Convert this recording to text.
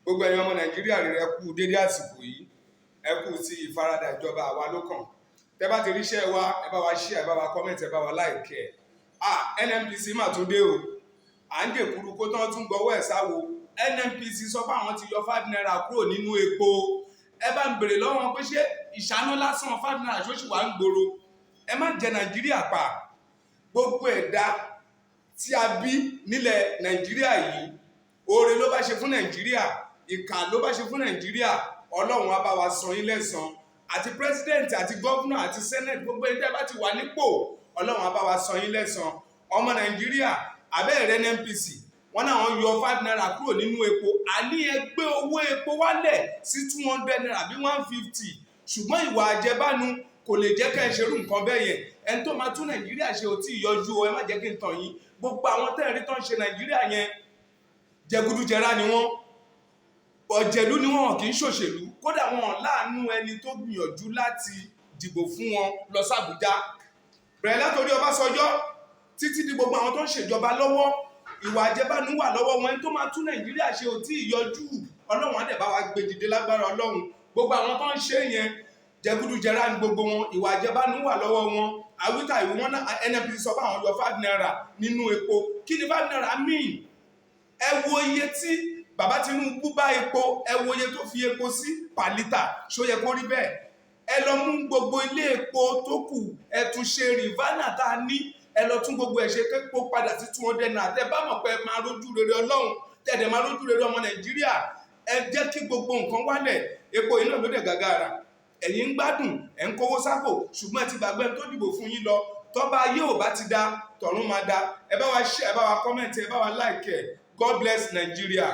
gbogbo ẹ̀yin ọmọ nàìjíríà rere ẹ kú dédé àsìkò yìí, ẹ kú sí ìfaradà ìjọba àwa ló kàn. Tẹ́ bá ti ríṣẹ́ wa, ẹ bá wa share, ẹ bá wa comment, ẹ bá wa like ẹ. NNPC mà tún dé o, à ń dèkúrú kó tán tún gbọ́wọ́ ẹ̀ sáwo. NNPC sọ pé àwọn ti yọ 5 naira kúrò nínú epo. Ẹ bá ń bèrè lọ́wọ́ pé ṣé ìṣáná lásán 5 naira ṣó ṣì wà ń gbòòrò. Ẹ má jẹ nàìjíríà pa. Gbogbo ẹ̀dá tí a bí nílẹ̀ nàìjíríà yìí, oore ló bá ṣe fún nàìjíríà, ìkà ló bá ṣe fún nàìjíríà. Ọlọ́run á bá wa san yín lẹ́san. Àti president àti governor àti senate, gbogbo ẹ̀dá bá ti wà nípò, Ọlọ́run á bá wa san yín lẹ́san. Ọmọ nàìjíríà abẹ́rẹ́ NNPC wọ́n náà wọ́n yọ 5 naira kúrò nínú epo. Àní ẹ gbé owó epo wálẹ̀ sí 200 naira bí 150. Ṣùgbọ́n ìwà àjẹbánu kò lè jẹ́ ká ẹ ṣerú nǹkan bẹ́ẹ̀ yẹn. Ẹni tó máa tún nàìjíríà ṣe ò tí ì yọjú o, ẹ má jẹ́ kí n tàn yín. Gbogbo àwọn tẹ́ẹ̀rí tán ṣe nàìjíríà yẹn jẹgúdújẹrá ni wọ́n, ọ̀jẹ̀lú ni wọ́n, kì í ṣòṣèlú. Kódà wọn láàánú ẹni tó gbìyànjú láti dìbò fún wọn lọ sàbújá. Bẹ̀rẹ̀ látòrí Ọbásanjọ́ títí di gbogbo àwọn tó ń ṣèjọba lọ́wọ́, ìwà àjẹbánu wà lọ́wọ́ wọn. Ẹni tó máa tún nàìjíríà ṣe ò tí ì yọjú. Ọlọ́run á dẹ̀ bá wa gbé dìde lágbára Ọlọ́run. Gbogbo àwọn tó ń ṣe yẹn jẹgúdújẹrá ni gbogbo wọn, ìwà àjẹbánu wà lọ́wọ́ wọn. Àwítà ìwé wọn náà NNPC sọ pé àwọn yọ 5 naira nínú epo. Kí ni 5 naira mean? Ẹ wo iye tí bàbá Tinubu bá epo, ẹ wo iye tó fi epo sí per litre. Ṣó yẹ kó rí bẹ́ẹ̀? Ẹ lọ mú gbogbo ilé epo tó kù, ẹ tún ṣe rìvánà tá a ní, ẹ lọ tún gbogbo ẹ̀ ṣe képo padà sí 200 naira. Tẹ́ bá mọ̀ pé ẹ máa rójú rere Ọlọ́run, tẹ̀dẹ̀ máa rójú rere ọmọ nàìjíríà, ẹ jẹ́ kí gbogbo nǹkan wálẹ̀. Epo iná ló dẹ̀ gàgàrà. Ẹ̀yin ń gbádùn, ẹ̀ ń kówó sápò, ṣùgbọ́n ẹ ti gbàgbé tó dìbò fún yín lọ. Tọ́ba ayé ò bá ti da, tọ̀run máa da. Ẹ bá wa share, ẹ bá wa comment, ẹ bá wa like ẹ. God bless Nigeria.